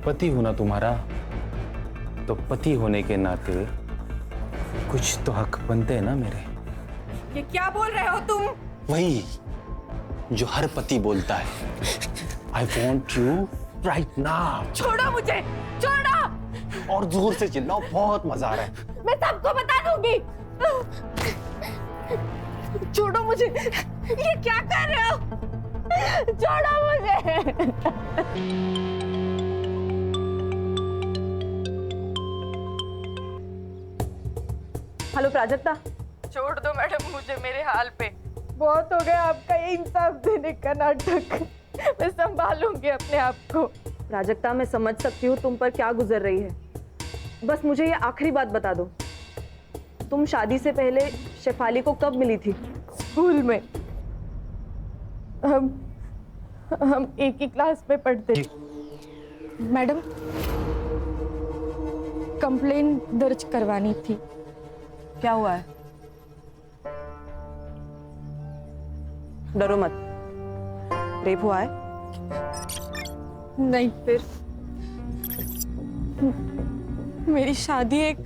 पति हूं ना तुम्हारा, तो पति होने के नाते कुछ तो हक बनते हैं ना मेरे। ये क्या बोल रहे हो तुम? वही जो हर पति बोलता है, I want you right now. छोड़ो मुझे, छोड़ो। और जोर से चिल्लाओ, बहुत मजा आ रहा है। मैं सबको बता दूंगी। छोड़ो मुझे, ये क्या कर रहे हो? छोड़ो मुझे। हेलो प्राजक्ता। छोड़ दो मैडम मुझे मेरे हाल पे। बहुत हो गया आपका ये इंसाफ देने का नाटक। मैं संभालूंगी अपने आप को। प्राजक्ता, मैं समझ सकती हूँ तुम पर क्या गुजर रही है। बस मुझे ये आखिरी बात बता दो, तुम शादी से पहले शेफाली को कब मिली थी? स्कूल में। हम एक ही क्लास में पढ़ते थे। मैडम, कंप्लेन दर्ज करवानी थी। क्या हुआ है? डरो मत, रेप हुआ है? नहीं। फिर मेरी शादी एक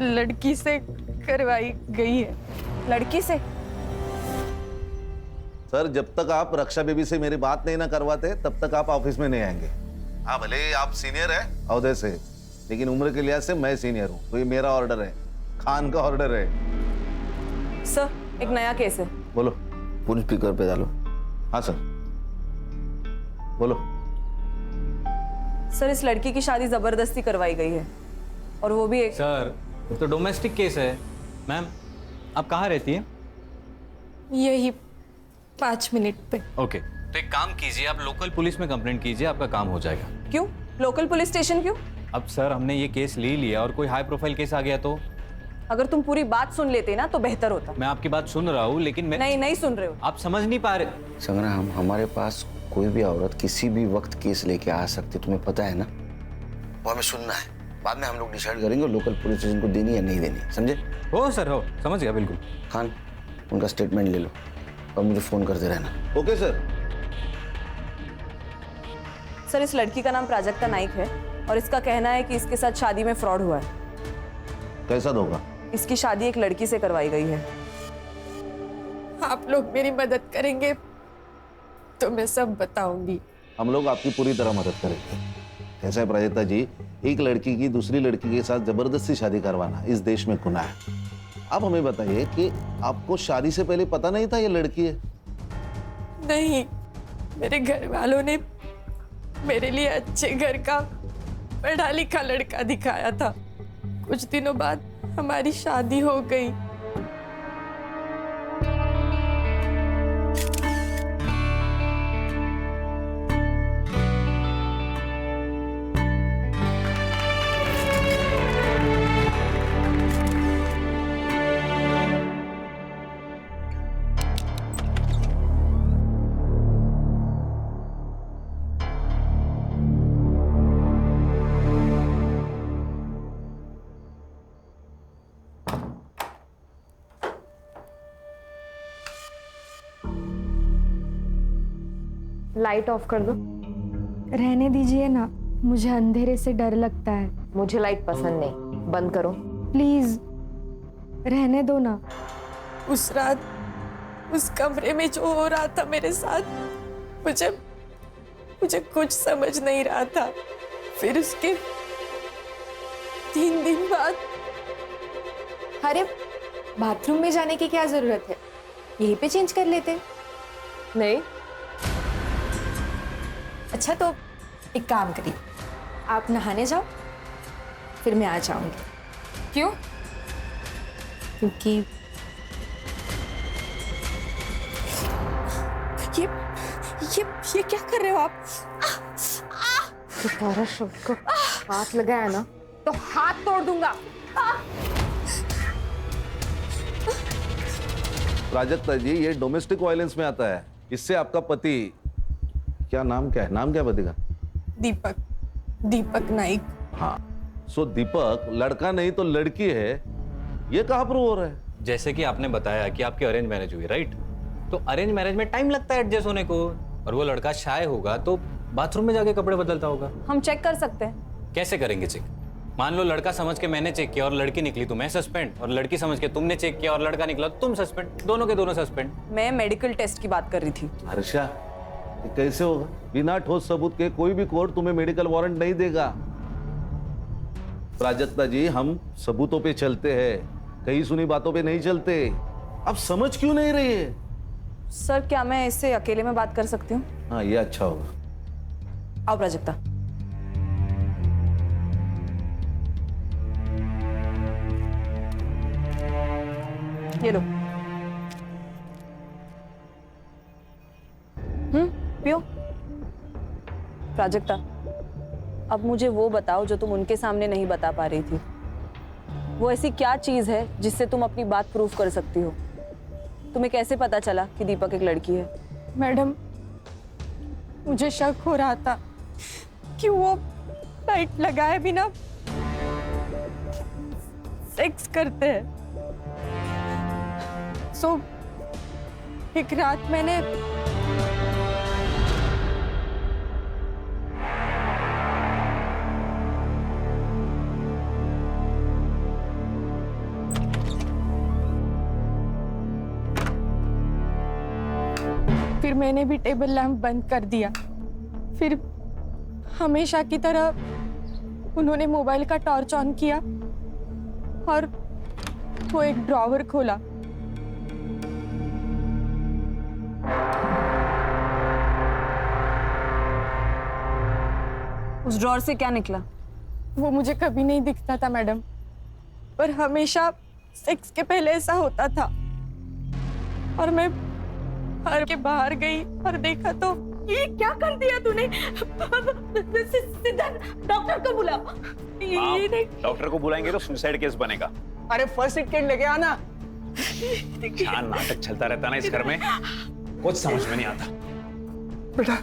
लड़की से करवाई गई है। लड़की से? सर, जब तक आप रक्षा बेबी से मेरी बात नहीं ना करवाते तब तक आप ऑफिस में नहीं आएंगे। हाँ, भले ही आप सीनियर है औहदे से, लेकिन उम्र के लिहाज से मैं सीनियर हूँ, तो ये मेरा ऑर्डर है, खान का ऑर्डर है। सर, एक नया केस है। बोलो। फोन स्पीकर पे डालो। हाँ सर, बोलो। सर, इस लड़की की शादी जबरदस्ती करवाई गई है, और वो भी एक। सर, ये तो डोमेस्टिक केस है। मैम, आप कहाँ रहती हैं? यही 5 मिनट पे। ओके, तो एक काम कीजिए, आप लोकल पुलिस में कंप्लेंट कीजिए, आपका काम हो जाएगा। क्यों? लोकल पुलिस स्टेशन क्यों? अब सर, हमने ये केस ले लिया और कोई हाई प्रोफाइल केस आ गया तो? अगर तुम पूरी बात सुन लेते ना तो बेहतर होता। मैं आपकी बात सुन रहा हूँ, लेकिन मैं नहीं सुन रहे हो। आप समझ नहीं पा रहे। संग्राम, हमारे पास कोई भी औरत किसी भी वक्त केस लेके आ सकती, तुम्हें पता है ना। वो हमें सुनना है, बाद में हम लोग डिसाइड करेंगे लोकल पुलिस स्टेशन को देनी या नहीं देनी, समझे? हो सर, हो, समझ गया बिल्कुल। खान, उनका स्टेटमेंट ले लो और मुझे फोन करते रहना। Okay sir. सर, इस लड़की का नाम प्राजक्ता नाइक है और इसका कहना है कि इसके साथ शादी में फ्रॉड हुआ है। कैसा धोखा? इसकी शादी एक लड़की से करवाई गई है। आप लोग मेरी मदद करेंगे तो मैं सब बताऊंगी। हम लोग आपकी पूरी तरह मदद करेंगे। कैसा है प्राजक्ता जी, एक लड़की की दूसरी लड़की के साथ जबरदस्ती शादी करवाना इस देश में गुनाह है। आप हमें बताइए कि आपको शादी से पहले पता नहीं था ये लड़की है? नहीं, मेरे घर वालों ने मेरे लिए अच्छे घर का पढ़ा लिखा लड़का दिखाया था। कुछ दिनों बाद हमारी शादी हो गई। लाइट ऑफ कर दो। रहने दीजिए ना, मुझे अंधेरे से डर लगता है। मुझे लाइट पसंद नहीं, बंद करो प्लीज, रहने दो ना। उस रात उस कमरे में जो हो रहा था मेरे साथ, मुझे कुछ समझ नहीं रहा था। फिर उसके 3 दिन बाद। अरे, बाथरूम में जाने की क्या जरूरत है, यहीं पे चेंज कर लेते। नहीं। अच्छा, तो एक काम करिए, आप नहाने जाओ, फिर मैं आ जाऊंगी। क्यों? क्योंकि ये क्या कर रहे हो आप? दोबारा शब्द को हाथ लगाया ना तो हाथ तोड़ दूंगा। प्राजक्ता जी, ये डोमेस्टिक वायलेंस में आता है। इससे आपका पति, क्या नाम क्या है? नाम क्या पति का? दीपक नाइक। हाँ, सो दीपक लड़का नहीं तो लड़की है, ये कहाँ प्रूव हो रहा है? जैसे कि आपने बताया कि आपकी अरेंज मैरिज हुई, राइट? तो अरेंज मैरिज में टाइम लगता है एडजस्ट होने को, और वो लड़का शाय होगा तो बाथरूम में जाके कपड़े बदलता होगा। हम चेक कर सकते हैं। कैसे करेंगे चेक? मान लो लड़का समझ के मैंने चेक किया और लड़की निकली तो मैं सस्पेंड, और लड़की समझ के तुमने चेक किया और लड़का निकला तो तुम सस्पेंड, दोनों के दोनों सस्पेंड। मैं मेडिकल टेस्ट की बात कर रही थी। हर्षा, ये कैसे होगा? बिना ठोस सबूत के कोई भी कोर्ट तुम्हें मेडिकल वारंट नहीं देगा। प्राजक्ता जी, हम सबूतों पे चलते हैं, कहीं सुनी बातों पे नहीं चलते। आप समझ क्यों नहीं रही है? सर, क्या मैं इससे अकेले में बात कर सकती हूँ? हाँ, ये अच्छा होगा। आओ प्राजक्ता। ये लो। पियो। प्राजक्ता, अब मुझे वो बताओ जो तुम उनके सामने नहीं बता पा रही थी। वो ऐसी क्या चीज है जिससे तुम अपनी बात प्रूव कर सकती हो? तुम्हें कैसे पता चला कि दीपक एक लड़की है? मैडम, मुझे शक हो रहा था कि वो लाइट लगाए बिना सेक्स करते हैं। सो एक रात मैंने फिर मैंने भी टेबल लैंप बंद कर दिया। फिर हमेशा की तरह उन्होंने मोबाइल का टॉर्च ऑन किया और वो एक ड्रॉवर खोला। उस ड्रॉर से क्या निकला? वो मुझे कभी नहीं दिखता था मैडम, पर हमेशा सेक्स के पहले ऐसा होता था। और मैं घर के बाहर गई और देखा तो ये क्या कर दिया तूने? सीधा डॉक्टर को बुला। ये नहीं। डॉक्टर को बुलाएंगे तो सुसाइड केस बनेगा। अरे फर्स्ट एड किट लेके आना। क्या नाटक चलता रहता ना इस घर में, कुछ समझ में नहीं आता। बेटा,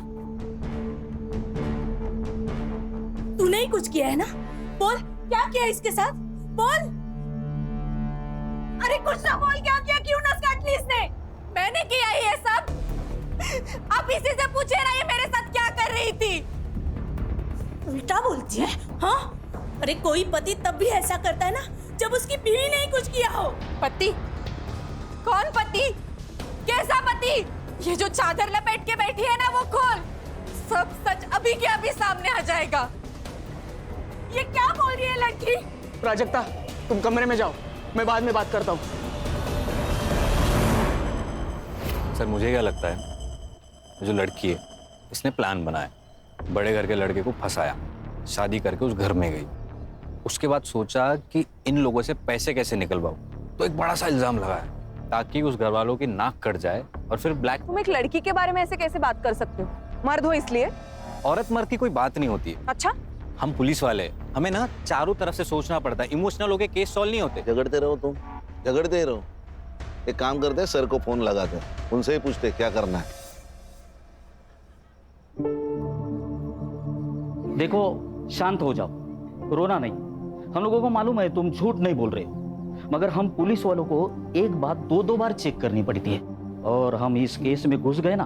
तूने ही कुछ किया है ना? बोल, क्या किया इसके साथ? बोल। अरे कुछ ना बोल, क्या किया? क्यों नस काट ली इसने? मैंने किया ये सब। आप इसी से पूछे ना ये मेरे साथ क्या कर रही थी। उल्टा बोलती है, हाँ? अरे कोई पति तब भी ऐसा करता है ना जब उसकी बीवी ने ही कुछ किया हो। पति? कौन पति? कैसा पति? ये जो चादर लपेट के बैठी है ना, वो खोल। सब सच अभी के अभी सामने आ जाएगा। ये क्या बोल रही है लड़की? प्राजक्ता, तुम कमरे में जाओ, मैं बाद में बात करता हूँ। सर, मुझे क्या लगता है, जो लड़की है इसने प्लान बनाया, बड़े घर के लड़के को फंसाया, शादी करके उस घर में गई, उसके बाद सोचा कि इन लोगों से पैसे कैसे निकलवाऊं, तो एक बड़ा सा इल्जाम लगाया ताकि उस घर वालों की नाक कट जाए और फिर ब्लैक। तुम एक लड़की के बारे में ऐसे कैसे बात कर सकते हो? मर्द हो इसलिए? औरत मर्द की कोई बात नहीं होती है। अच्छा, हम पुलिस वाले, हमें ना चारों तरफ से सोचना पड़ता है, इमोशनल होके केस सॉल्व नहीं होते। झगड़ते रहो तुम, झगड़ते रहो। एक काम करते हैं, सर को फोन लगाते हैं, उनसे ही पूछते क्या करना है। देखो, शांत हो जाओ, रोना नहीं। हम लोगों को मालूम है तुम झूठ नहीं बोल रहे, मगर हम पुलिस वालों को एक बात दो बार चेक करनी पड़ती है, और हम इस केस में घुस गए ना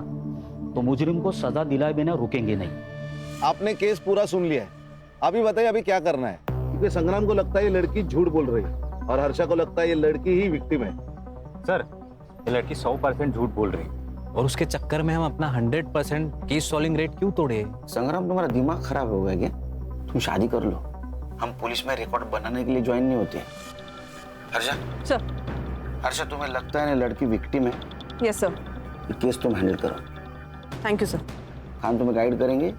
तो मुजरिम को सजा दिलाए बिना रुकेंगे नहीं। आपने केस पूरा सुन लिया है, अभी बताइए अभी क्या करना है? क्योंकि संग्राम को लगता है ये लड़की झूठ बोल रही है और हर्षा को लगता है ये लड़की ही विक्टिम है। सर, ये लड़की 100% झूठ बोल रही है और उसके चक्कर में हम अपना 100% केस सॉल्विंग रेट क्यों तोड़े? संग्राम, तुम्हारा दिमाग खराब हो गया क्या? तुम शादी कर लो, हम पुलिस में रिकॉर्ड बनाने के लिए ज्वाइन नहीं होते। हर्षा सर। हर्षा, तुम्हें लगता है ना लड़की विक्टिम है? Yes sir. ये केस तुम हैंडल करो। Thank you sir. हम तुम्हें गाइड करेंगे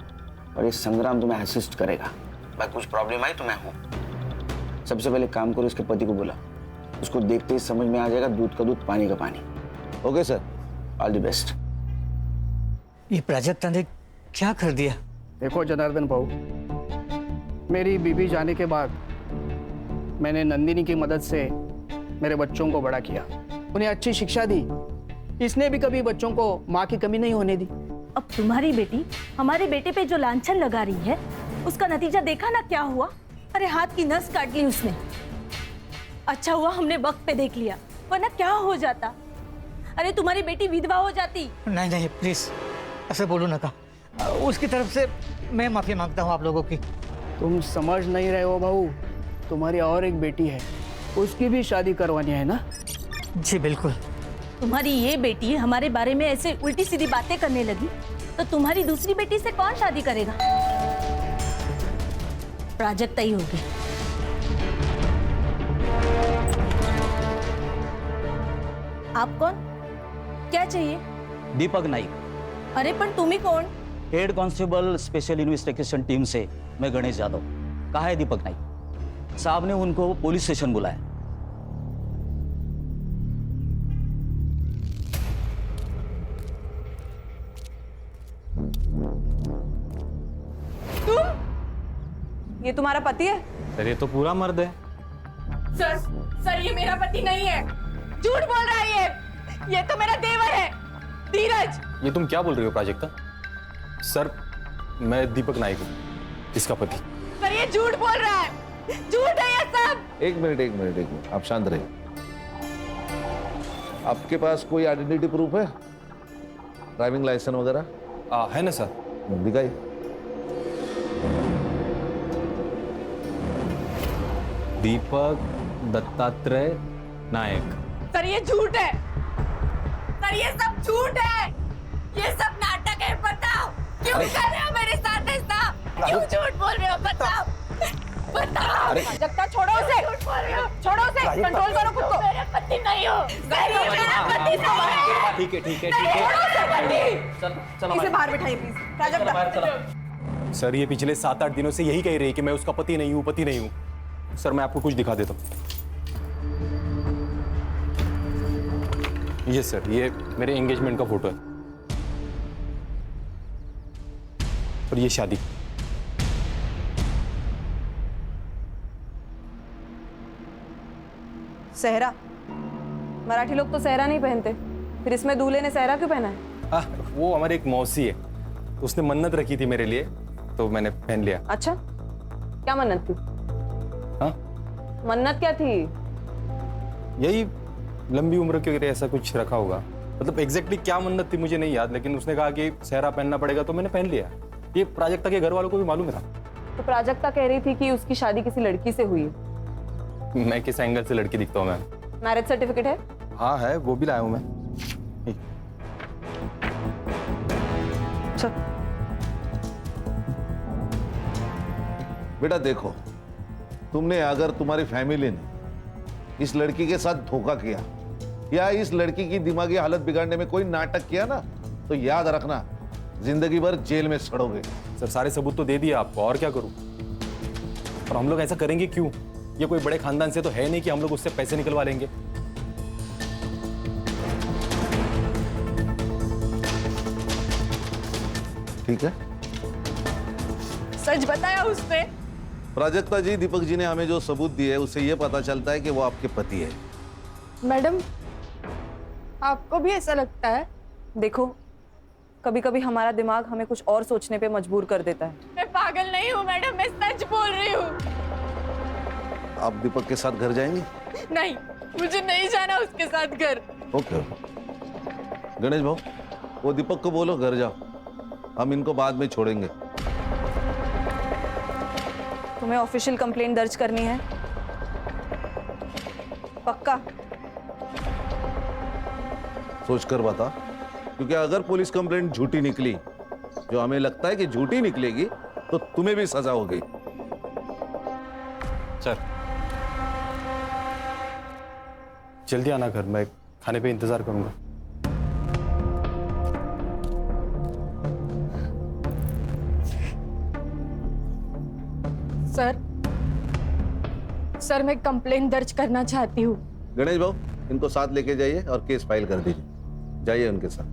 और ये संग्राम तुम्हें असिस्ट करेगा। भाई कुछ प्रॉब्लम आई तो मैं हूँ। सबसे पहले काम करो, इसके पति को बुला, उसको देखते ही समझ में आ जाएगा दूध का दूध पानी का पानी। Okay sir, all the best. ये प्राजक्ता ने क्या कर दिया? देखो जनार्दन भाऊ, मेरी बीबी जाने के बाद मैंने नंदिनी की मदद से मेरे बच्चों को बड़ा किया, उन्हें अच्छी शिक्षा दी। इसने भी कभी बच्चों को माँ की कमी नहीं होने दी। अब तुम्हारी बेटी हमारे बेटे पे जो लांछन लगा रही है, उसका नतीजा देखा ना क्या हुआ? अरे हाथ की नस काट ली उसने। अच्छा हुआ हमने वक्त पे देख लिया, वरना क्या हो जाता? अरे तुम्हारी बेटी विधवा हो जाती। नहीं नहीं, प्लीज ऐसे बोलो नका। उसकी तरफ से मैं माफ़ी मांगता हूँ आप लोगों की। तुम समझ नहीं रहे हो बहू, तुम्हारी और एक बेटी है, उसकी भी शादी करवानी है ना? जी बिल्कुल। तुम्हारी ये बेटी हमारे बारे में ऐसे उल्टी सीधी बातें करने लगी तो तुम्हारी दूसरी बेटी से कौन शादी करेगा? प्राजक्ता ही होगी। आप कौन? क्या चाहिए? दीपक नाइक। अरे पर तुम ही कौन? Head constable special investigation team से मैं गणेश यादव। कहाँ है दीपक नाइक? साहब ने उनको पुलिस स्टेशन बुलाया। ये तुम्हारा पति है? सर ये तो पूरा मर्द है। सर ये मेरा पति नहीं है, झूठ बोल रहा है ये तो मेरा देवर है, धीरज। ये तुम क्या बोल रही हो प्राजक्ता? सर मैं दीपक नाइक हूँ, इसका पति। सर ये झूठ बोल रहा है, झूठ है ये सब। एक मिनट, आप शांत रहिए। आपके पास कोई आइडेंटिटी प्रूफ है? ड्राइविंग लाइसेंस वगैरह? है ना सर। दिखाइए। दीपक दत्तात्रेय नायक। सर ये झूठ है, सर ये सब झूठ है, ये सब नाटक है। बताओ क्यों कर रहे हो मेरे साथ ऐसा? क्यों झूठ बोल रहे हो? बताओ बताओ। प्राजक्ता छोड़ो उसे, छोड़ो उसे, कंट्रोल करो खुद को। मेरे पति नहीं हो, मेरा पति नहीं है। ठीक है। चलो इसे बाहर बिठाइए प्लीज। प्राजक्ता। सर ये पिछले 7-8 दिनों से यही कह रही है कि मैं उसका पति नहीं हूँ। सर मैं आपको कुछ दिखा देता हूँ। ये सर, ये मेरे एंगेजमेंट का फोटो है और ये शादी। सहरा? मराठी लोग तो सहरा नहीं पहनते, फिर इसमें दूल्हे ने सहरा क्यों पहना है? वो हमारी एक मौसी है, उसने मन्नत रखी थी मेरे लिए तो मैंने पहन लिया। अच्छा, क्या मन्नत थी? हाँ? मन्नत क्या थी? यही लंबी उम्र के लिए ऐसा कुछ रखा होगा। मतलब एग्जैक्टली क्या मन्नत थी मुझे नहीं याद, लेकिन उसने कहा कि सहरा पहनना पड़ेगा तो मैंने पहन लिया। ये प्राजक्ता के घर वालों को भी मालूम था। तो प्राजक्ता कह रही थी कि उसकी शादी किसी लड़की से हुई है। मैं किस एंगल से लड़की दिखता हूँ मैम? मैरिज सर्टिफिकेट है? हाँ है, वो भी लाया हूँ मैं। चल। बेटा देखो, तुमने अगर तुम्हारी फैमिली ने इस लड़की के साथ धोखा किया या इस लड़की की दिमागी हालत बिगाड़ने में कोई नाटक किया ना, तो याद रखना जिंदगी भर जेल में सड़ोगे। सर सारे सबूत तो दे दिए आपको, और क्या करूं? और हम लोग ऐसा करेंगे क्यों? ये कोई बड़े खानदान से तो है नहीं कि हम लोग उससे पैसे निकलवा लेंगे। ठीक है, सच बताया उसने। प्राजक्ता जी, दीपक जी ने हमें जो सबूत दिए उससे ये पता चलता है कि वो आपके पति है। मैडम आपको भी ऐसा लगता है? देखो, कभी कभी हमारा दिमाग हमें कुछ और सोचने पे मजबूर कर देता है। मैं पागल नहीं हूँ मैडम, मैं सच बोल रही हूँ। आप दीपक के साथ घर जाएंगे? नहीं, मुझे नहीं जाना उसके साथ घर। ओके गणेश भाऊ, वो दीपक को बोलो घर जाओ, हम इनको बाद में छोड़ेंगे। तुम्हें ऑफिशियल कंप्लेंट दर्ज करनी है? पक्का? सोच कर बता, क्योंकि अगर पुलिस कंप्लेंट झूठी निकली, जो हमें लगता है कि झूठी निकलेगी, तो तुम्हें भी सजा होगी। सर जल्दी आना घर, मैं खाने पे इंतजार करूंगा। सर मैं कंप्लेंट दर्ज करना चाहती हूँ। गणेश भाऊ, इनको साथ लेके जाइए और केस फाइल कर दीजिए। जाइए उनके साथ।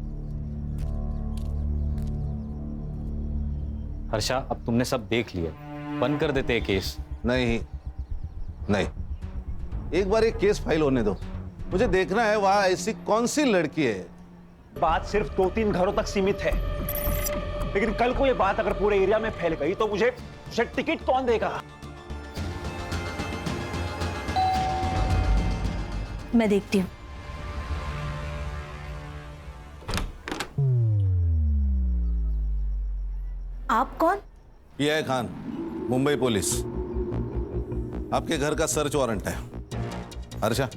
हर्षा, अब तुमने सब देख लिया, बंद कर देते हैं केस। नहीं, एक बार एक केस फाइल होने दो, मुझे देखना है वहां ऐसी कौन सी लड़की है। बात सिर्फ 2-3 घरों तक सीमित है, लेकिन कल को ये बात अगर पूरे एरिया में फैल गई तो मुझे टिकट कौन देगा? मैं देखती हूँ। आप कौन? ये है खान, मुंबई पुलिस। आपके घर का सर्च वारंट है। हर्षा,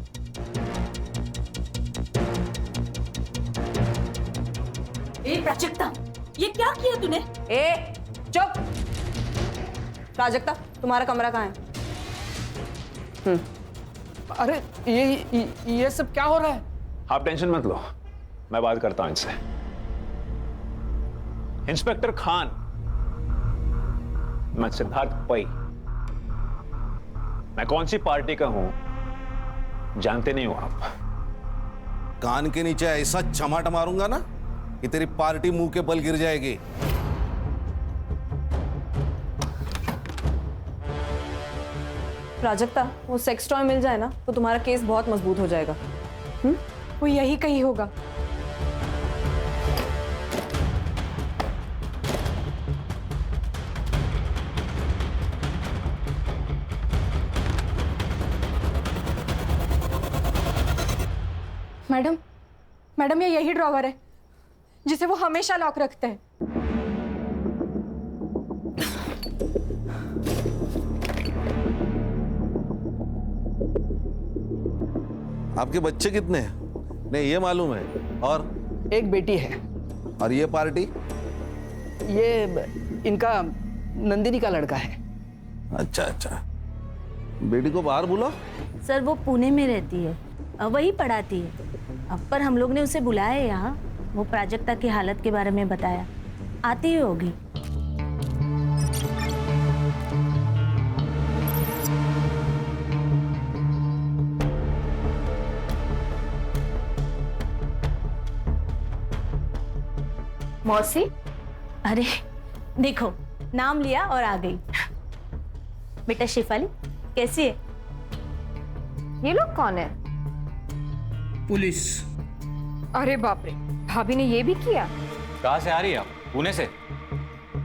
ए प्राजक्ता, ये क्या किया तूने? ए चुप। प्राजक्ता, तुम्हारा कमरा कहाँ है? अरे ये सब क्या हो रहा है? आप टेंशन मत लो, मैं बात करता हूं इनसे। इंस्पेक्टर खान, मैं सिद्धार्थ पै। मैं कौन सी पार्टी का हूं जानते नहीं हो आप? कान के नीचे ऐसा चमाट मारूंगा ना कि तेरी पार्टी मुंह के बल गिर जाएगी। प्राजक्ता, वो सेक्स टॉय मिल जाए ना तो तुम्हारा केस बहुत मजबूत हो जाएगा। वो यही कहीं होगा। मैडम, मैडम ये यही ड्रॉवर है जिसे वो हमेशा लॉक रखते हैं। आपके बच्चे कितने हैं? नहीं, ये मालूम है। और एक बेटी है। और ये पार्टी? ये इनका नंदिनी का लड़का है। अच्छा अच्छा, बेटी को बाहर बुलाओ। सर वो पुणे में रहती है, वही पढ़ाती है। अब पर हम लोग ने उसे बुलाया है यहाँ। वो प्राजक्ता की हालत के बारे में बताया, आती ही होगी। मौसी, अरे देखो, नाम लिया और आ गई। बेटा शिफाली, कैसी है? ये लोग कौन है? पुलिस। अरे बाप रे, भाभी ने ये भी किया? कहाँ से आ रही है आप? पुणे से?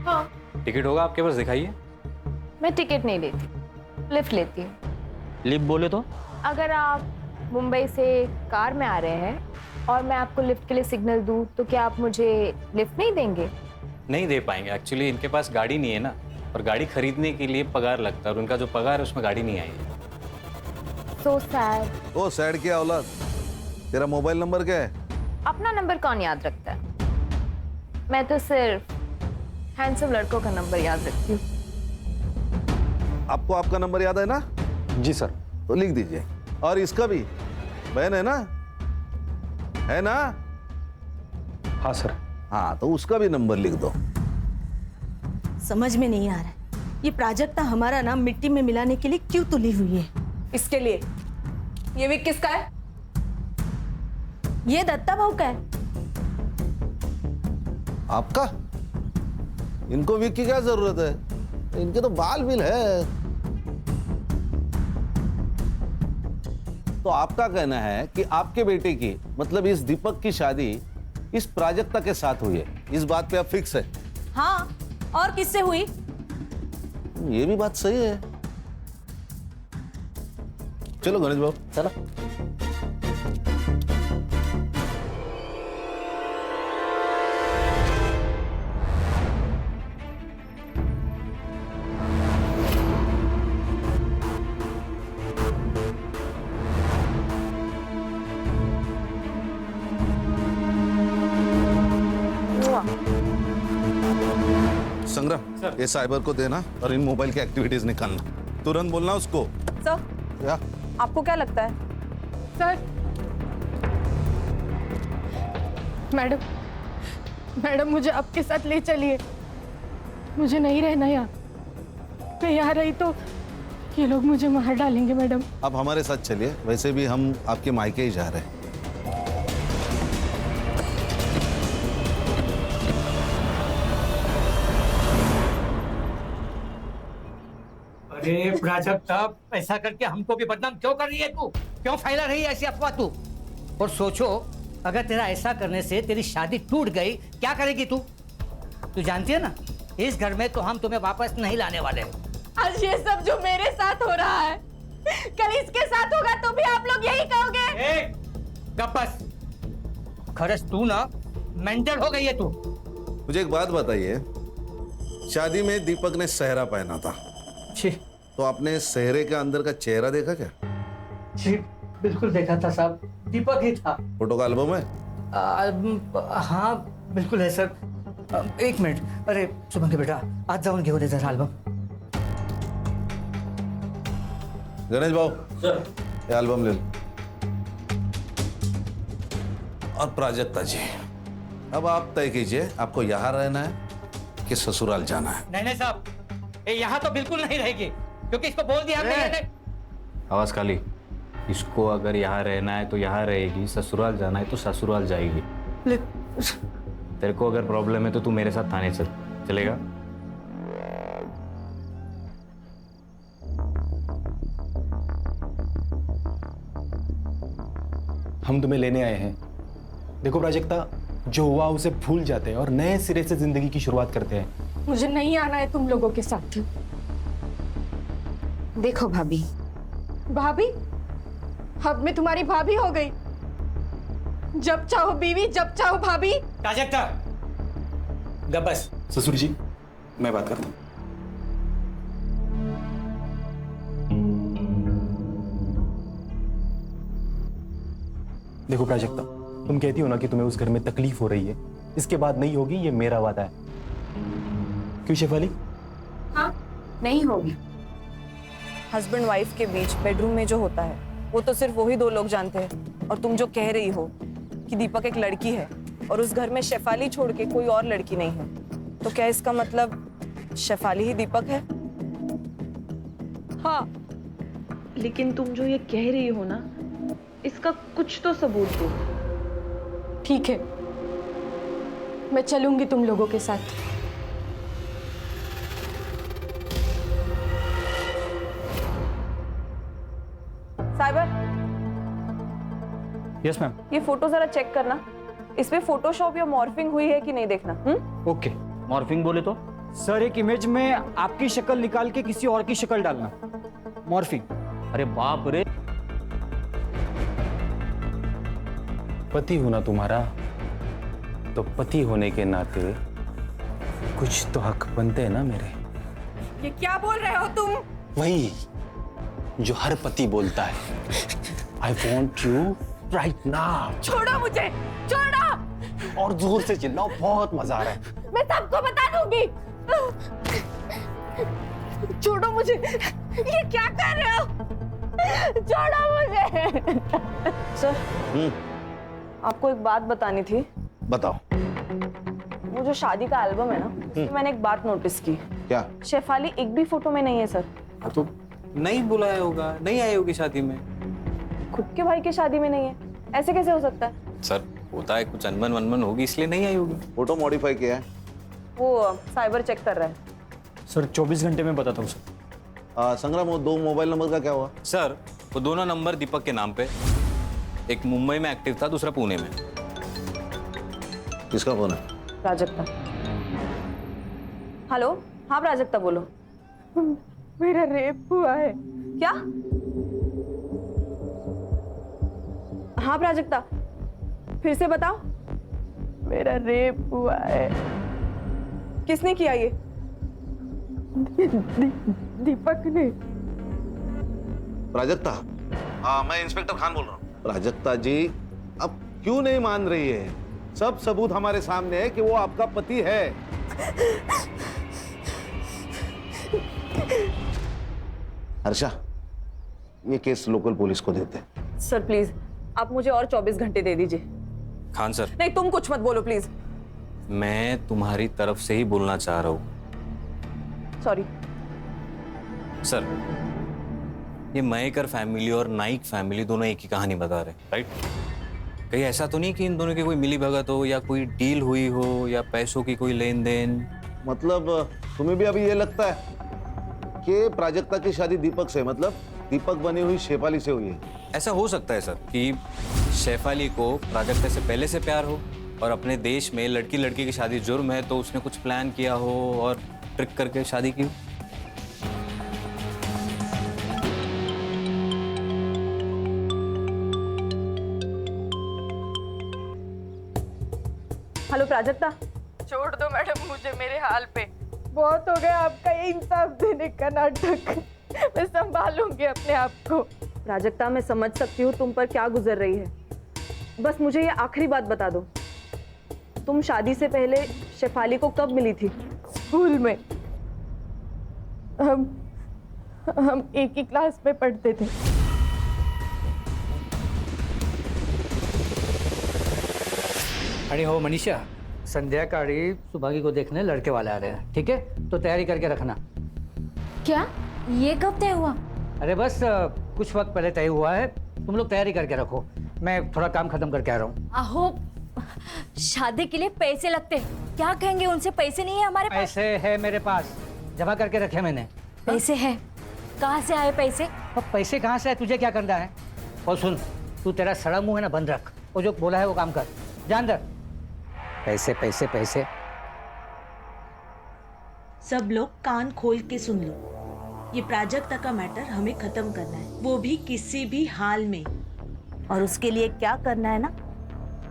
हाँ। टिकट होगा आपके पास, दिखाइए। मैं टिकट नहीं लेती, लिफ्ट लेती हूँ। लिफ्ट बोले तो? अगर आप मुंबई से कार में आ रहे हैं और मैं आपको लिफ्ट के लिए सिग्नल दूं तो क्या आप मुझे लिफ्ट नहीं देंगे? नहीं दे पाएंगे, एक्चुअली इनके पास गाड़ी नहीं है ना, और गाड़ी खरीदने के लिए पगार लगता है, और उनका जो पगार है उसमें गाड़ी नहीं आई है। So sad। ओ सैड क्या औलाद, तेरा मोबाइल नंबर क्या है? अपना नंबर कौन याद रखता है? मैं तो सिर्फ हैंडसम लड़कों का नंबर याद रखती हूँ। आपको आपका नंबर याद है ना? जी सर। तो लिख दीजिए। और इसका भी, बहन है ना? है ना? हाँ सर। हाँ, तो उसका भी नंबर लिख दो। समझ में नहीं आ रहा है, ये प्राजक्ता हमारा नाम मिट्टी में मिलाने के लिए क्यों तुली हुई है? इसके लिए। ये विक किसका है? ये दत्ता भाऊ का है। आपका? इनको विक की क्या जरूरत है? इनके तो बाल बिल है। तो आपका कहना है कि आपके बेटे की, मतलब इस दीपक की शादी इस प्राजक्ता के साथ हुई है, इस बात पे आप फिक्स है? हाँ, और किससे हुई? ये भी बात सही है। चलो गणेश बाबू, चलो। संग्राम, ये साइबर को देना और इन मोबाइल की एक्टिविटीज निकालना। तुरंत बोलना उसको। सर, क्या? आपको क्या लगता है? सर, मैडम, मैडम मुझे आपके साथ ले चलिए। मुझे नहीं रहना यहाँ। मैं यहाँ रही तो ये लोग मुझे मार डालेंगे मैडम। आप हमारे साथ चलिए, वैसे भी हम आपके मायके ही जा रहे हैं। अरे प्राजक्ता, ऐसा करके हमको भी बदनाम क्यों कर रही है तू? क्यों फैला रही है ऐसी अफवाह तू? और सोचो, अगर तेरा ऐसा करने से तेरी शादी टूट गई, क्या करेगी तू? तू जानती है ना, इस घर में तो हम तुम्हें वापस नहीं लाने वाले। आज ये सब जो मेरे साथ हो रहा है, कल इसके साथ होगा तो भी आप लोग यही कहोगे। गप्पस, खरस तू ना मेंटल हो गई है तू। मुझे एक बात बताइए, शादी में दीपक ने सेहरा पहना था, जी तो आपने सेहरे के अंदर का चेहरा देखा क्या? जी बिल्कुल देखा था साहब, दीपक ही था। फोटो का एल्बम है? हाँ बिल्कुल है सर। एक मिनट, अरे सुमन के बेटा आज जाऊन घेऊन ये जरा एल्बम। गणेश भाऊ सर, ये एल्बम ले लो। और प्राजक्ता जी, अब आप तय कीजिए, आपको यहाँ रहना है कि ससुराल जाना है? नहीं साहब, ये यहाँ तो बिल्कुल नहीं रहेगी, क्योंकि इसको बोल दिया हमने। आवाज काली, इसको अगर यहाँ रहना है तो यहाँ रहेगी, ससुराल जाना है तो ससुराल जाएगी। तेरे को अगर प्रॉब्लम है तो तू मेरे साथ थाने चल, चलेगा? हम तुम्हें लेने आए हैं। देखो प्राजक्ता, जो हुआ उसे भूल जाते हैं और नए सिरे से जिंदगी की शुरुआत करते हैं। मुझे नहीं आना है तुम लोगों के साथ। देखो भाभी, भाभी? अब मैं तुम्हारी भाभी हो गई। जब चाहो बीवी, जब चाहो भाभी। प्राजक्ता गबस। ससुर जी, मैं बात करता हूँ। देखो प्राजक्ता, तुम कहती हो ना कि तुम्हें उस घर में तकलीफ हो रही है, इसके बाद नहीं होगी, ये मेरा वादा है। क्यों शेफाली? हाँ, नहीं होगी। हस्बैंड वाइफ के बीच बेडरूम में जो होता है वो तो सिर्फ वही दो लोग जानते हैं। और तुम जो कह रही हो कि दीपक एक लड़की है और उस घर में शेफाली छोड़ के कोई और लड़की नहीं है, तो क्या इसका मतलब शेफाली ही दीपक है? हाँ, लेकिन तुम जो ये कह रही हो ना, इसका कुछ तो सबूत दो। ठीक है, मैं चलूंगी तुम लोगों के साथ। Cyber, yes ma'am. ये फोटो जरा चेक करना, इसमें फोटोशॉप या मॉर्फिंग हुई है कि नहीं देखना। ओके। मॉर्फिंग बोले तो? सर एक इमेज में आपकी शक्ल निकाल के किसी और की शक्ल डालना, मॉर्फिंग। अरे बाप रे, पति होना तुम्हारा, तो पति होने के नाते कुछ तो हक बनते हैं ना मेरे। ये क्या बोल रहे हो तुम? वही जो हर पति बोलता है, I want you right now. छोड़ो मुझे, छोड़ो। और जोर से चिल्लाओ, बहुत मजा आ रहा है। मैं सबको बता दूंगी। छोड़ो मुझे, ये क्या कर रहे हो? छोड़ो मुझे। सर, आपको एक बात बतानी थी। बताओ। वो जो शादी का एल्बम है ना, उसमें मैंने एक बात नोटिस की। क्या? शेफाली एक भी फोटो में नहीं है सर। तो नहीं बुलाया होगा, नहीं आई होगी शादी में। खुद के भाई की शादी में नहीं है, ऐसे कैसे हो सकता है? सर होता है, कुछ अनबन वनबन होगी इसलिए नहीं आई होगी। फोटो मॉडिफाई किया है? वो साइबर चेक कर रहा है। सर 24 घंटे में बताता हूँ सर। संग्राम, वो 2 मोबाइल नंबर का क्या हुआ? सर वो दोनों नंबर दीपक के नाम पे, एक मुंबई में एक्टिव था, दूसरा पुणे में। किसका फोन है? प्राजक्ता। हेलो, हाँ प्राजक्ता बोलो। मेरा रेप हुआ है। क्या? हाँ प्राजक्ता, फिर से बताओ। मेरा रेप हुआ है। किसने किया ये? दीपक ने। प्राजक्ता? हाँ, मैं इंस्पेक्टर खान बोल रहा हूँ। प्राजक्ता जी, अब क्यों नहीं मान रही है? सब सबूत हमारे सामने है कि वो आपका पति है। हर्षा, ये केस लोकल पुलिस को देते हैं। सर प्लीज, आप मुझे और 24 घंटे दे दीजिए। खान सर, नहीं, तुम कुछ मत बोलो प्लीज। मैं तुम्हारी तरफ से ही बोलना चाह रहा हूँ। सॉरी सर, ये मयेकर फैमिली और नाइक फैमिली दोनों एक ही कहानी बता रहे, राइट? कहीं ऐसा तो नहीं कि इन दोनों की कोई मिली भगत हो या कोई डील हुई हो या पैसों की कोई लेन देन? मतलब तुम्हें भी अभी ये लगता है कि प्राजक्ता की शादी दीपक से, मतलब दीपक बनी हुई शेफाली से हुई है? ऐसा हो सकता है सर कि शेफाली को प्राजक्ता से पहले से प्यार हो और अपने देश में लड़की लड़की की शादी जुर्म है, तो उसने कुछ प्लान किया हो और ट्रिक करके शादी की। हेलो प्राजक्ता। छोड़ दो मैडम मुझे मेरे हाल पे। बहुत हो गया आपका ये इंसाफ देने का नाटक। मैं संभालूंगी अपने आप को। प्राजक्ता, मैं समझ सकती हूँ तुम पर क्या गुजर रही है। बस मुझे ये आखिरी बात बता दो, तुम शादी से पहले शेफाली को कब मिली थी? स्कूल में हम एक ही क्लास में पढ़ते थे। आणि हो मनीषा, संध्याकाळी सुभागी को देखने लड़के वाले आ रहे हैं, ठीक है? तो तैयारी करके रखना। क्या ये कब तय हुआ? अरे बस कुछ वक्त पहले तय हुआ है, तुम लोग तैयारी करके रखो, मैं थोड़ा काम खत्म करके आ रहा हूँ। आहो, शादी के लिए पैसे लगते, क्या कहेंगे उनसे? पैसे नहीं है हमारे पास। पैसे है मेरे पास, जमा करके रखे मैंने। पैसे है? कहाँ से आए पैसे? अब पैसे कहाँ से आए, तुझे क्या करना है? और सुन, तू तेरा सड़ा मुंह है ना बंद रख, वो जो बोला है वो काम कर, जा अंदर। पैसे पैसे पैसे। सब लोग कान खोल के सुन लो, ये प्राजक्ता का मैटर हमें खत्म करना है, वो भी किसी भी हाल में। और उसके लिए क्या करना है ना,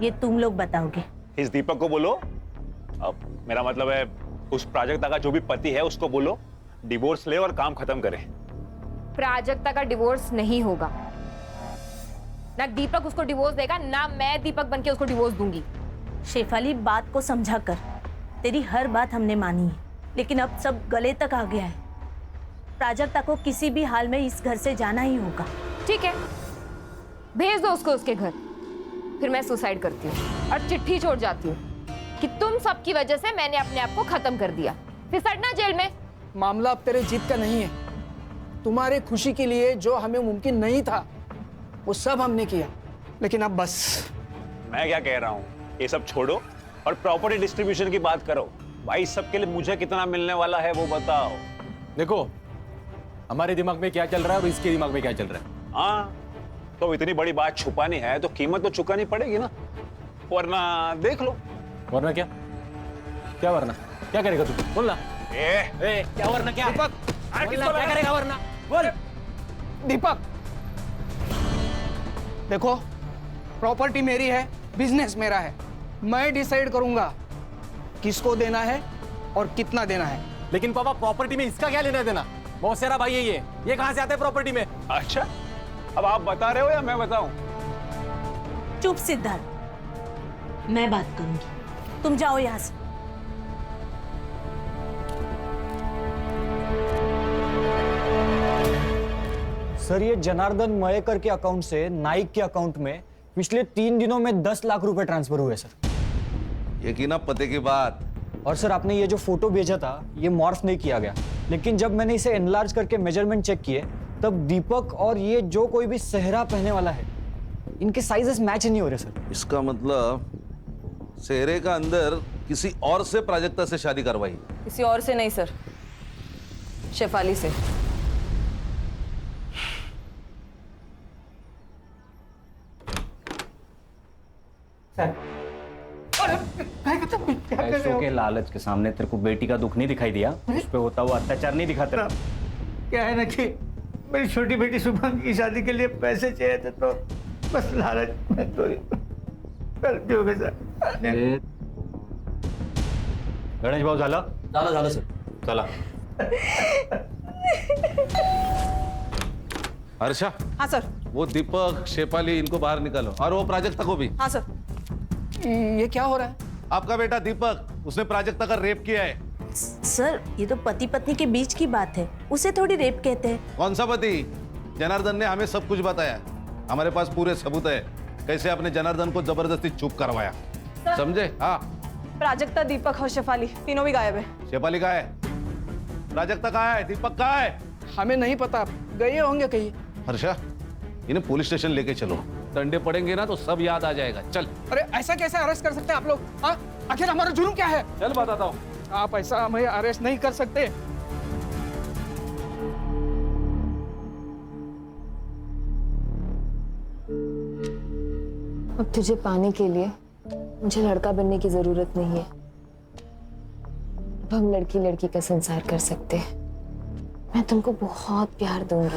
ये तुम लोग बताओगे। इस दीपक को बोलो, अब मेरा मतलब है उस प्राजक्ता का जो भी पति है उसको बोलो डिवोर्स ले और काम खत्म करे। प्राजक्ता का डिवोर्स नहीं होगा। ना दीपक उसको डिवोर्स देगा, ना मैं दीपक बनके उसको डिवोर्स दूंगी। शेफाली, बात को समझा कर, तेरी हर बात हमने मानी है, लेकिन अब सब गले तक आ गया है। प्राजक्ता को किसी भी हाल में इस घर से जाना ही होगा। ठीक है, भेज दो उसको उसके घर, फिर मैं सुसाइड करती हूँ और चिट्ठी छोड़ जाती हूँ कि तुम सबकी वजह से मैंने अपने आप को खत्म कर दिया, फिर सड़ना जेल में। मामला अब तेरे जीत का नहीं है, तुम्हारे खुशी के लिए जो हमें मुमकिन नहीं था वो सब हमने किया, लेकिन अब बस। मैं क्या कह रहा हूँ, ये सब छोड़ो और प्रॉपर्टी डिस्ट्रीब्यूशन की बात करो। भाई सबके लिए मुझे कितना मिलने वाला है वो बताओ। देखो, हमारे दिमाग में क्या चल रहा है और इसके दिमाग में क्या चल रहा है। हाँ, तो इतनी बड़ी बात छुपानी है तो कीमत तो चुकानी पड़ेगी ना, वरना देख लो। वरना क्या? क्या वरना? क्या करेगा तू? बोल ना। क्या वरना क्या? दीपक, क्या करेगा वरना? बोल। दीपक, देखो, प्रॉपर्टी मेरी है, बिजनेस मेरा है, मैं डिसाइड करूंगा किसको देना है और कितना देना है। लेकिन पापा, प्रॉपर्टी में इसका क्या लेना देना? बहुत सारा भाई है ये कहां से आता है प्रॉपर्टी में? अच्छा, अब आप बता रहे हो या मैं बताऊं? चुप सिद्धार्थ, मैं बात करूंगी, तुम जाओ यहाँ से। सर, ये जनार्दन मयेकर के अकाउंट से नाइक के अकाउंट में पिछले 3 दिनों में 10 लाख रुपए ट्रांसफर हुए सर। ये की ना पते की बात। और सर, आपने ये जो फोटो भेजा था ये मॉर्फ नहीं किया गया, लेकिन जब मैंने इसे एनलार्ज करके मेजरमेंट चेक किए तब दीपक और ये जो कोई भी सेहरा पहनने वाला है इनके साइजेस मैच नहीं हो रहे सर। इसका मतलब सेहरे का अंदर किसी और से प्राजक्ता से शादी करवाई? किसी और से नहीं सर, शेफाली से। पैसों के लालच के सामने तेरे को बेटी का दुख नहीं दिखाई दिया? उस पे होता हुआ अत्याचार नहीं दिखा तेरा? क्या है ना कि मेरी छोटी बेटी शुभम की शादी के लिए पैसे चाहिए थे, तो बस लालच में तो गलती हो गई सर। गणेश भाऊ, झालं झालं सर। चला। हर्षा। हाँ सर। वो दीपक, शेफाली, इनको बाहर निकालो, और वो प्राजक्ता को भी। हाँ सर। ये क्या हो रहा है? आपका बेटा दीपक, उसने प्राजक्ता का रेप किया है। सर, ये तो पति पत्नी के बीच की बात है, उसे थोड़ी रेप कहते हैं। कौन सा पति? जनार्दन ने हमें सब कुछ बताया, हमारे पास पूरे सबूत है कैसे आपने जनार्दन को जबरदस्ती चुप करवाया, समझे? हाँ। प्राजक्ता, दीपक और शेफाली तीनों भी गायब है। शेफाली कहाँ है? प्राजक्ता कहाँ है? दीपक कहाँ है? हमें नहीं पता, गए होंगे कहीं। हर्षा, इन्हें पुलिस स्टेशन लेके चलो, डंडे पड़ेंगे ना तो सब याद आ जाएगा। चल। अरे ऐसा कैसे अरेस्ट कर सकते हैं आप लोग? हाँ, आखिर हमारा जुर्म क्या है? चल बताता हूँ। आप ऐसा हमें अरेस्ट नहीं कर सकते। अब तुझे पाने के लिए मुझे लड़का बनने की जरूरत नहीं है। अब हम लड़की लड़की का संसार कर सकते हैं। मैं तुमको बहुत प्यार दूंगी।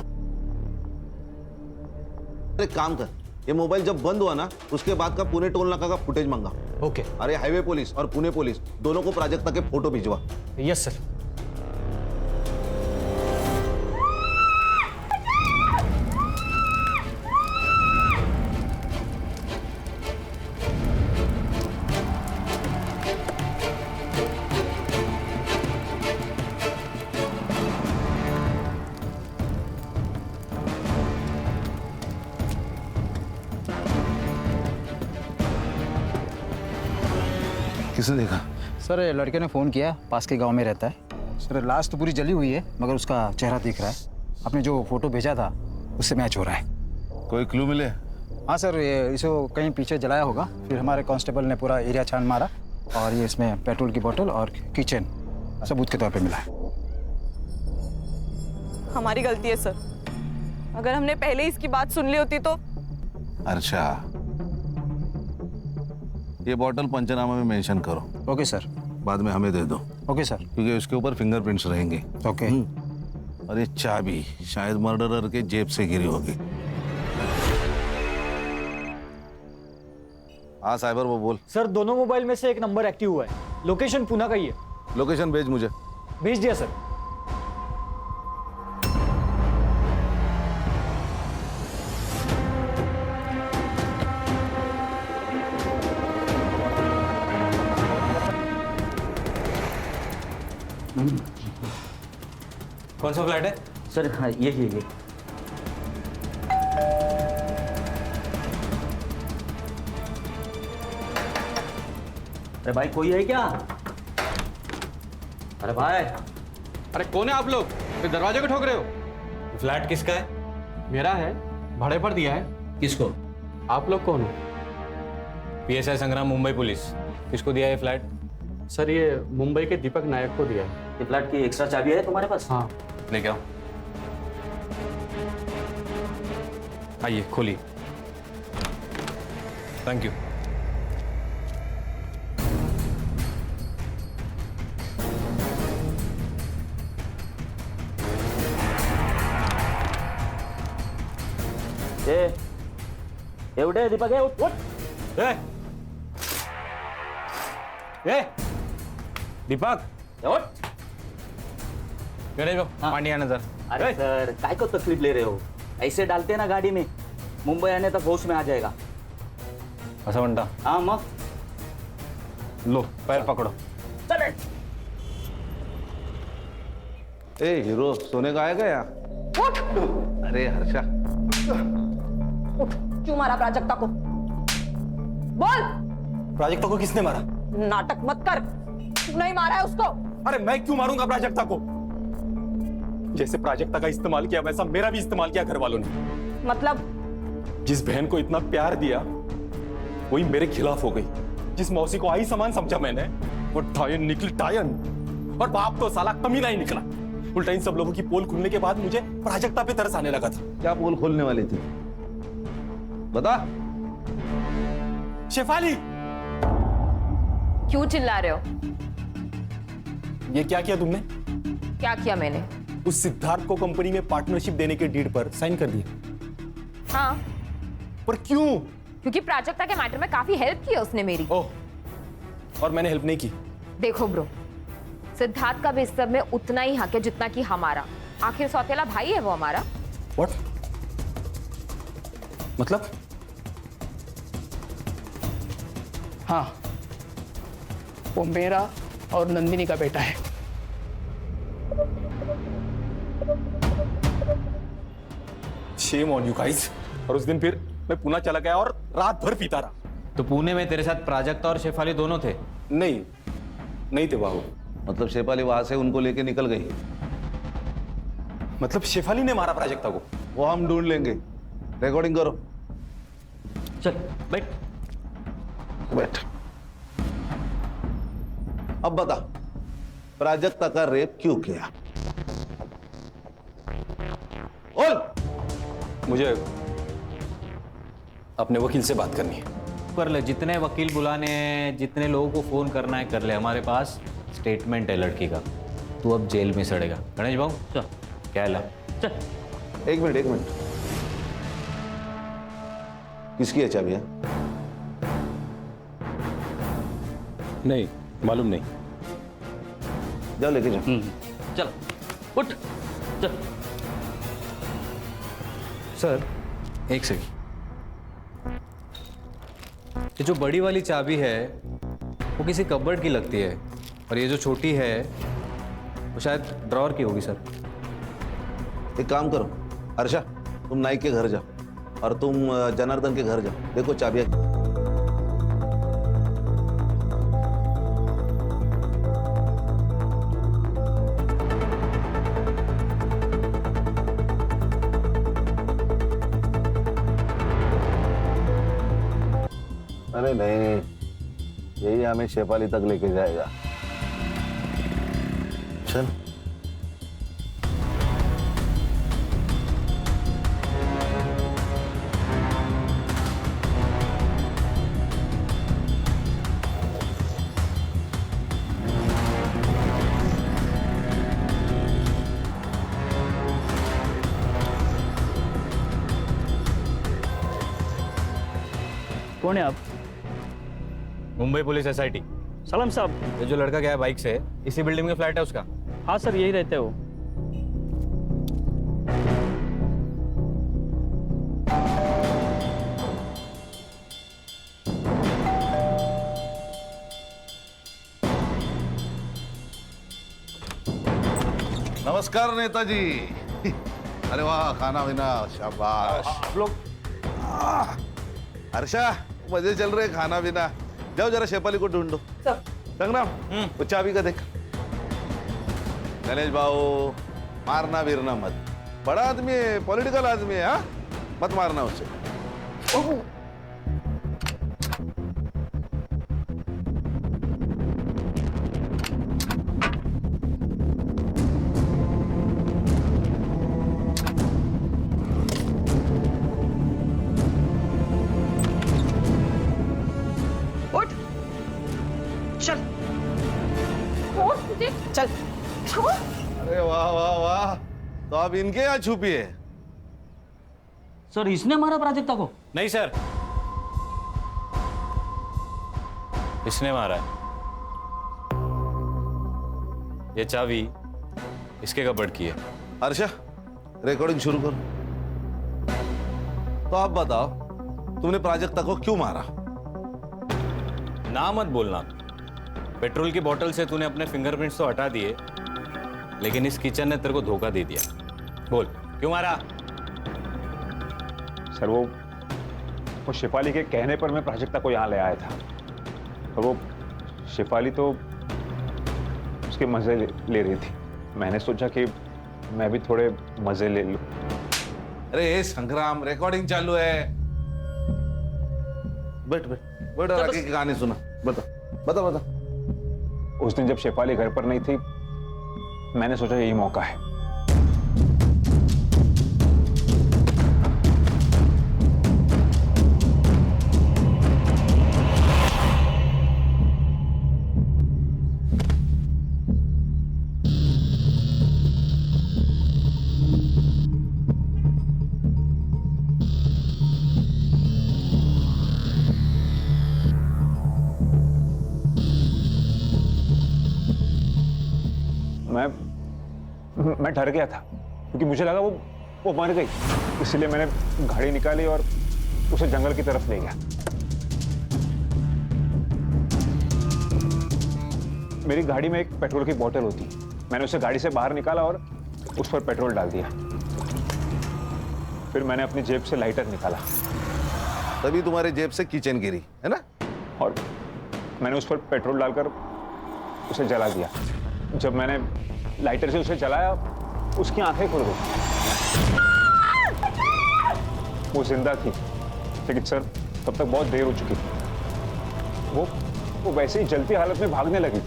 एक काम कर, ये मोबाइल जब बंद हुआ ना उसके बाद का पुणे टोल नाका का फुटेज मांगा। ओके। अरे हाईवे पुलिस और पुणे पुलिस दोनों को प्राजक्ता के फोटो भिजवा। Yes sir. किसने देखा? सर लड़के ने फ़ोन किया, पास के गांव में रहता है। सर लाश तो पूरी जली हुई है मगर उसका चेहरा दिख रहा है। आपने जो फोटो भेजा था उससे मैच हो रहा है। कोई क्लू मिले? हाँ सर, ये इसको कहीं पीछे जलाया होगा, फिर हमारे कांस्टेबल ने पूरा एरिया छान मारा और ये इसमें पेट्रोल की बोतल और किचन सबूत के तौर पे मिला है। हमारी गलती है सर, अगर हमने पहले ही इसकी बात सुन ली होती तो। अच्छा, ये बॉटल पंचनामा में मेंशन करो। Okay sir. बाद में हमें दे दो। Okay sir. क्योंकि उसके ऊपर फिंगरप्रिंट्स रहेंगे। ओके। और ये चाबी शायद मर्डरर के जेब से गिरी होगी। हाँ साइबर, वो बोल। सर दोनों मोबाइल में से एक नंबर एक्टिव हुआ है, लोकेशन पुणे का ही है। लोकेशन भेज मुझे। भेज दिया सर। कौन सा फ्लैट है सर? हाँ ये। अरे भाई कोई है क्या? अरे भाई, अरे कौन है आप लोग? फिर दरवाजे को ठोक रहे हो? फ्लैट किसका है? मेरा है, भाड़े पर दिया है। किसको? आप लोग कौन हो? PSI संग्राम, मुंबई पुलिस। किसको दिया है फ्लैट? सर ये मुंबई के दीपक नायक को दिया है। ये फ्लैट की एक्स्ट्रा चाबी है तुम्हारे पास? हाँ। लेके आओ। आइए खोलिए। Thank you. एवढे दीपक है, उठ उठ। दीपक उठ। गणेश भाऊ, पानी आना सर। अरे सर काय को तकलीफ ले रहे हो? ऐसे डालते हैं ना गाड़ी में, मुंबई आने तक होश में आ जाएगा। ऐसा बनता? हाँ मग। लो पैर पकड़ो। चले। ए हीरो, सोने का आएगा यहाँ? अरे हर्षा, क्यों मारा प्राजक्ता को? बोल। प्राजक्ता को किसने मारा? नाटक मत कर, तू नहीं मारा है उसको। अरे मैं क्यों मारूंगा प्राजक्ता को? जैसे प्राजक्ता का इस्तेमाल किया वैसा मेरा भी इस्तेमाल किया घर वालों ने। मतलब? जिस बहन को इतना प्यार दिया वही मेरे खिलाफ हो गई। जिस मौसी को आई समान समझा मैंने, वो टायन निकली टायन। और बाप तो साला कमीना ही निकला। उल्टा इन सब लोगों की पोल खुलने के बाद मुझे प्राजक्ता पे तरस आने लगा था। क्या पोल खोलने वाली थी? बता। शेफाली, क्यों चिल्ला रहे हो? ये क्या किया तुमने? क्या किया मैंने? उस सिद्धार्थ को कंपनी में पार्टनरशिप देने के डीड पर साइन कर दिया। हाँ। पर क्यों? क्योंकि प्राजक्ता के मैटर में काफी हेल्प की है उसने मेरी। ओह, और मैंने हेल्प नहीं की? देखो ब्रो, सिद्धार्थ का भी इस सब में उतना ही हक है जितना कि हमारा। आखिर सौतेला भाई है वो हमारा। What? मतलब? हाँ, वो मेरा और नंदिनी का बेटा है। Shame on you guys। और उस दिन फिर मैं पुणे चला गया और रात भर पीता रहा। तो पुणे में तेरे साथ प्राजक्ता और शेफाली दोनों थे? नहीं थे बाबू। मतलब शेफाली वहां से उनको लेके निकल गई? मतलब शेफाली ने मारा प्राजक्ता को? वो हम ढूंढ लेंगे। रिकॉर्डिंग करो। चल बैठ। बैठ। अब बता, प्राजक्ता का रेप क्यों किया? बोल। मुझे अपने वकील से बात करनी है। कर ले, जितने वकील बुलाने हैं, जितने लोगों को फोन करना है कर ले। हमारे पास स्टेटमेंट है लड़की का। तू अब जेल में सड़ेगा। गणेश भाऊ चल, क्या है? चल। एक मिनट। किसकी है चाबियां? नहीं मालूम नहीं। जाओ लेके जाओ। चल उठ। चल। सर एक सेकंड, ये जो बड़ी वाली चाबी है वो किसी कबर्ड की लगती है और ये जो छोटी है वो शायद ड्रॉअर की होगी सर। एक काम करो हर्षा, तुम नाइक के घर जाओ और तुम जनार्दन के घर जाओ। देखो चाबियां। अरे नहीं, यही हमें शेफाली तक लेके जाएगा। चल। कौन है आप? Mumbai police SIT। सलाम साहब। ये जो लड़का गया है बाइक से, इसी बिल्डिंग में फ्लैट है उसका? हाँ सर, यही रहते हो। नमस्कार नेताजी। अरे वाह, खाना पीना शाबाश। आप लोग हर्षा, मजे चल रहे, खाना पीना। जाओ जरा शेफाली को ढूंढो। संग्राम, वो चाबी का देख। गणेश भाऊ, मारना वीरना मत। बड़ा आदमी है, पॉलिटिकल आदमी है, हाँ? मत मारना उसे। चल। अरे वाह वाह वाह, तो आप इनके यहाँ छुपी है? सर, इसने मारा प्राजक्ता को? नहीं सर, इसने मारा है। ये चाबी इसके कपबोर्ड की है। हर्षा, रिकॉर्डिंग शुरू करो। तो आप बताओ, तुमने प्राजक्ता को क्यों मारा? ना मत बोलना। पेट्रोल की बोतल से तूने अपने फिंगरप्रिंट्स तो हटा दिए, लेकिन इस किचन ने तेरे को धोखा दे दिया। बोल, क्यों मारा? सर, वो शेफाली के कहने पर मैं प्राजक्ता को यहाँ ले आया था, और वो शेफाली तो उसके मजे ले रही थी। मैंने सोचा कि मैं भी थोड़े मजे ले लूं। अरे संग्राम, रिकॉर्डिंग चालू है। बैठ बैठ बैठ और आगे की कहानी सुना। बता बता बता। उस दिन जब शेफाली घर पर नहीं थी, मैंने सोचा यही मौका है। मैं डर गया था, क्योंकि मुझे लगा वो मर गई। इसलिए मैंने गाड़ी निकाली और उसे जंगल की तरफ ले गया। मेरी गाड़ी में एक पेट्रोल की बोतल होती, मैंने उसे गाड़ी से बाहर निकाला और उस पर पेट्रोल डाल दिया। फिर मैंने अपनी जेब से लाइटर निकाला, तभी तुम्हारे जेब से किचन गिरी है ना, और मैंने उस पर पेट्रोल डालकर उसे जला दिया। जब मैंने लाइटर से उसे जलाया, उसकी आंखें खुल गई। वो जिंदा थी, लेकिन सर तब तक बहुत देर हो चुकी थी। वो वैसे ही जलती हालत में भागने लगी।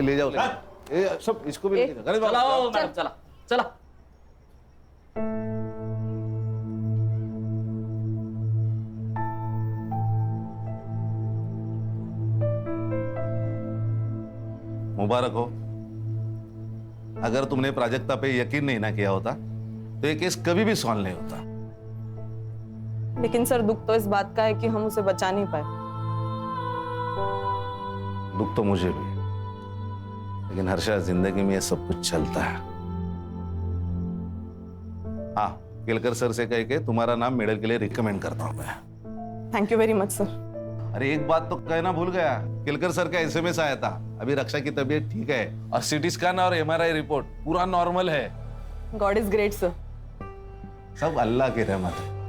ले जाओ सब, इसको भी चलाओ मैडम, चला चला। मुबारक हो। अगर तुमने प्राजक्ता पे यकीन नहीं ना किया होता तो ये केस कभी भी सॉल्व नहीं होता। लेकिन सर, दुख तो इस बात का है कि हम उसे बचा नहीं पाए। दुख तो मुझे भी, लेकिन हर्षा, जिंदगी में ये सब कुछ चलता है। हाँ, केलकर सर से कह के तुम्हारा नाम मेडल के लिए रिकमेंड करता हूं मैं। Thank you very much sir. अरे एक बात तो कहना भूल गया, केलकर सर का SMS आया था। अभी रक्षा की तबीयत ठीक है और CT स्कैन और MRI रिपोर्ट पूरा नॉर्मल है। God is great sir. सब अल्लाह की रहमत है।